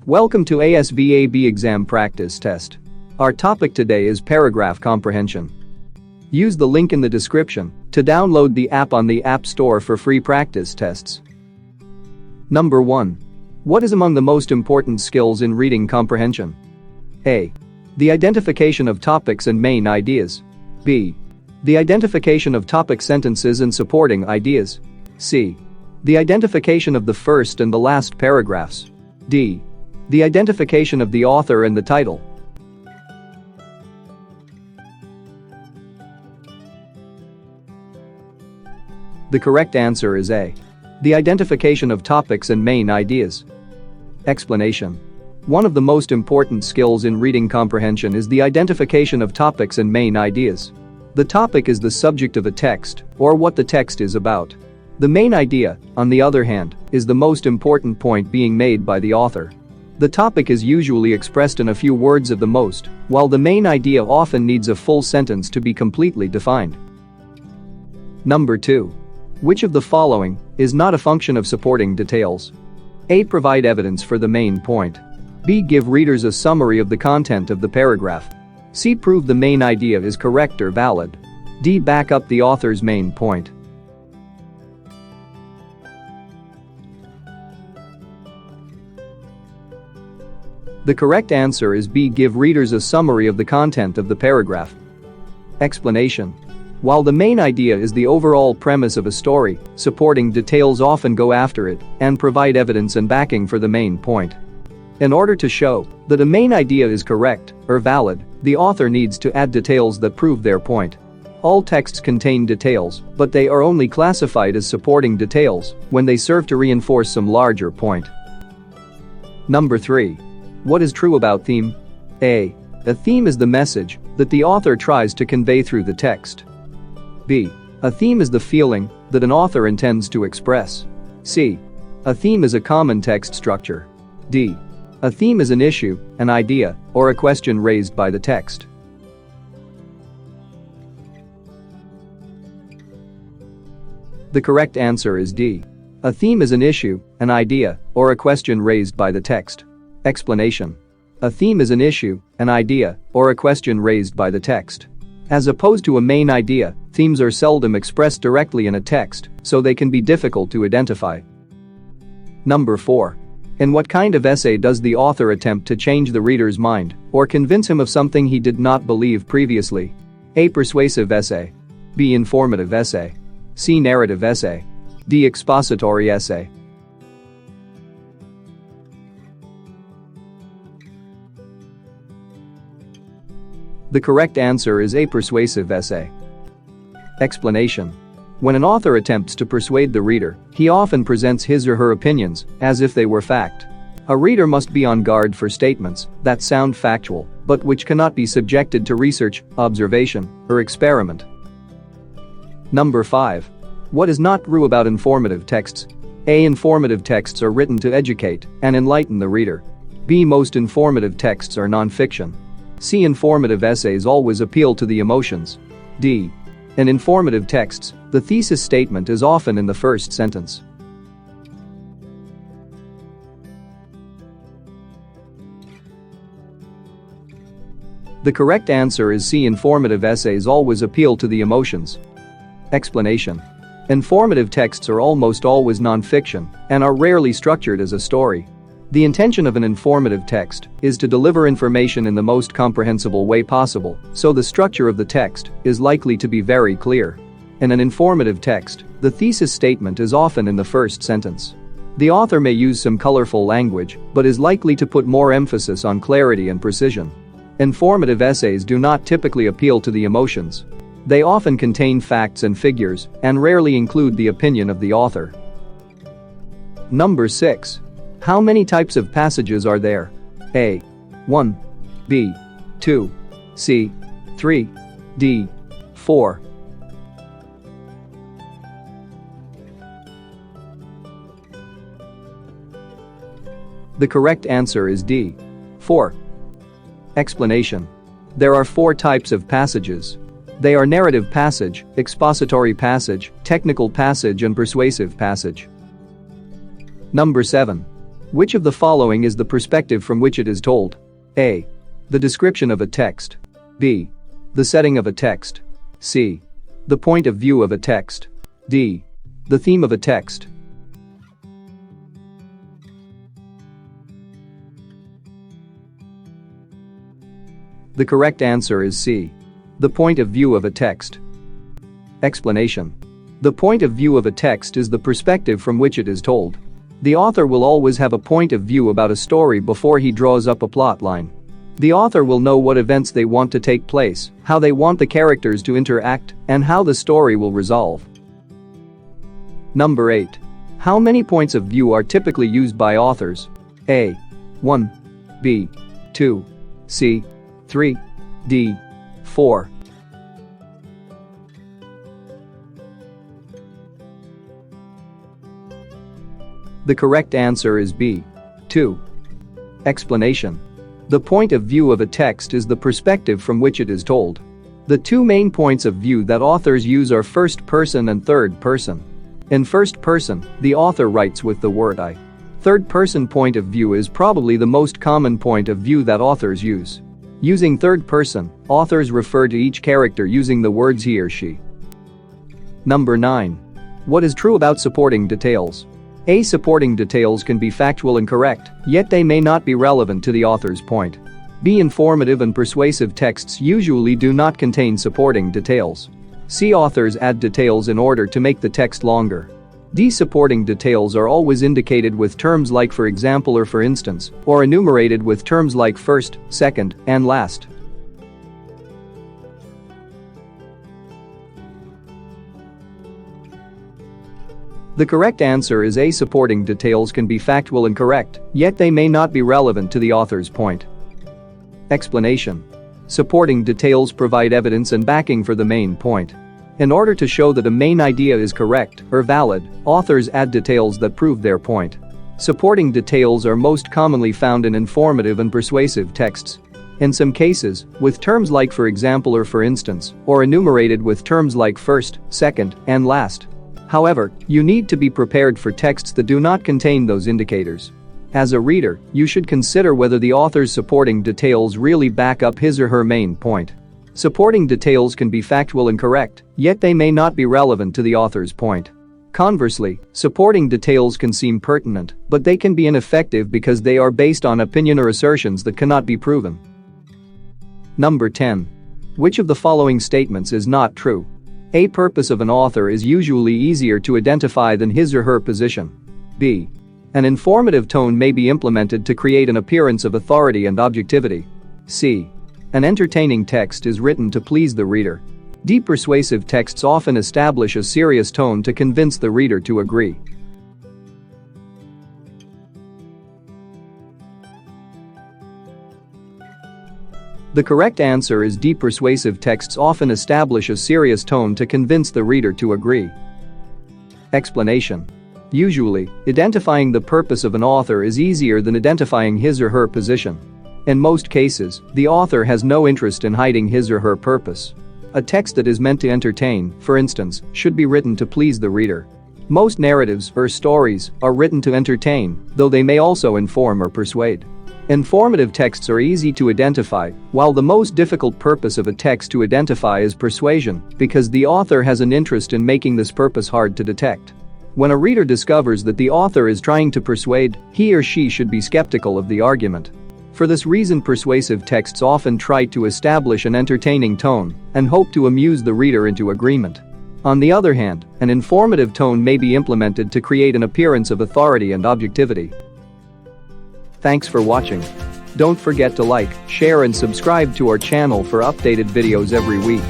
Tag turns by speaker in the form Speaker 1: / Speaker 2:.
Speaker 1: Welcome to ASVAB exam practice test. Our topic today is paragraph comprehension. Use the link in the description to download the app on the App Store for free practice tests. Number 1. What is among the most important skills in reading comprehension? A. The identification of topics and main ideas. B. The identification of topic sentences and supporting ideas. C. The identification of the first and the last paragraphs. D. The identification of the author and the title. The correct answer is A. The identification of topics and main ideas. Explanation. One of the most important skills in reading comprehension is the identification of topics and main ideas. The topic is the subject of a text, or what the text is about. The main idea, on the other hand, is the most important point being made by the author. The topic is usually expressed in a few words at the most, while the main idea often needs a full sentence to be completely defined. Number 2. Which of the following is not a function of supporting details? A. Provide evidence for the main point. B. Give readers a summary of the content of the paragraph. C. Prove the main idea is correct or valid. D. Back up the author's main point. The correct answer is B. Give readers a summary of the content of the paragraph. Explanation. While the main idea is the overall premise of a story, supporting details often go after it and provide evidence and backing for the main point. In order to show that a main idea is correct or valid, the author needs to add details that prove their point. All texts contain details, but they are only classified as supporting details when they serve to reinforce some larger point. Number 3. What is true about theme? A. A theme is the message that the author tries to convey through the text. B. A theme is the feeling that an author intends to express. C. A theme is a common text structure. D. A theme is an issue, an idea, or a question raised by the text. The correct answer is D. A theme is an issue, an idea, or a question raised by the text. Explanation. A theme is an issue, an idea, or a question raised by the text. As opposed to a main idea, themes are seldom expressed directly in a text, so they can be difficult to identify. Number 4. In what kind of essay does the author attempt to change the reader's mind or convince him of something he did not believe previously? A. Persuasive essay. B. Informative essay. C. Narrative essay. D. Expository essay. The correct answer is A. Persuasive essay. Explanation. When an author attempts to persuade the reader, he often presents his or her opinions as if they were fact. A reader must be on guard for statements that sound factual, but which cannot be subjected to research, observation, or experiment. Number 5. What is not true about informative texts? A. Informative texts are written to educate and enlighten the reader. B. Most informative texts are non-fiction. C. Informative essays always appeal to the emotions. D. In informative texts, the thesis statement is often in the first sentence. The correct answer is C. Informative essays always appeal to the emotions. Explanation. Informative texts are almost always non-fiction and are rarely structured as a story. The intention of an informative text is to deliver information in the most comprehensible way possible, so the structure of the text is likely to be very clear. In an informative text, the thesis statement is often in the first sentence. The author may use some colorful language, but is likely to put more emphasis on clarity and precision. Informative essays do not typically appeal to the emotions. They often contain facts and figures and rarely include the opinion of the author. Number 6. How many types of passages are there? A. 1. B. 2. C. 3. D. 4. The correct answer is D. 4. Explanation. There are 4 types of passages. They are narrative passage, expository passage, technical passage, and persuasive passage. Number 7. Which of the following is the perspective from which it is told? A. The description of a text. B. The setting of a text. C. The point of view of a text. D. The theme of a text. The correct answer is C. The point of view of a text. Explanation. The point of view of a text is the perspective from which it is told. The author will always have a point of view about a story before he draws up a plot line. The author will know what events they want to take place, how they want the characters to interact, and how the story will resolve. Number 8. How many points of view are typically used by authors? A. 1. B. 2. C. 3. D. 4. The correct answer is B. 2. Explanation. The point of view of a text is the perspective from which it is told. The two main points of view that authors use are first person and third person. In first person, the author writes with the word I. Third person point of view is probably the most common point of view that authors use. Using third person, authors refer to each character using the words he or she. Number 9. What is true about supporting details? A. Supporting details can be factual and correct, yet they may not be relevant to the author's point. B. Informative and persuasive texts usually do not contain supporting details. C. Authors add details in order to make the text longer. D. Supporting details are always indicated with terms like for example or for instance, or enumerated with terms like first, second, and last. The correct answer is A. Supporting details can be factual and correct, yet they may not be relevant to the author's point. Explanation. Supporting details provide evidence and backing for the main point. In order to show that a main idea is correct or valid, authors add details that prove their point. Supporting details are most commonly found in informative and persuasive texts. In some cases, with terms like for example or for instance, or enumerated with terms like first, second, and last. However, you need to be prepared for texts that do not contain those indicators. As a reader, you should consider whether the author's supporting details really back up his or her main point. Supporting details can be factual and correct, yet they may not be relevant to the author's point. Conversely, supporting details can seem pertinent, but they can be ineffective because they are based on opinion or assertions that cannot be proven. Number 10. Which of the following statements is not true? A. Purpose of an author is usually easier to identify than his or her position. B. An informative tone may be implemented to create an appearance of authority and objectivity. C. An entertaining text is written to please the reader. D. Persuasive texts often establish a serious tone to convince the reader to agree. The correct answer is D. Persuasive texts often establish a serious tone to convince the reader to agree. Explanation. Usually, identifying the purpose of an author is easier than identifying his or her position. In most cases, the author has no interest in hiding his or her purpose. A text that is meant to entertain, for instance, should be written to please the reader. Most narratives or stories are written to entertain, though they may also inform or persuade. Informative texts are easy to identify, while the most difficult purpose of a text to identify is persuasion, because the author has an interest in making this purpose hard to detect. When a reader discovers that the author is trying to persuade, he or she should be skeptical of the argument. For this reason, persuasive texts often try to establish an entertaining tone and hope to amuse the reader into agreement. On the other hand, an informative tone may be implemented to create an appearance of authority and objectivity. Thanks for watching. Don't forget to like, share and subscribe to our channel for updated videos every week.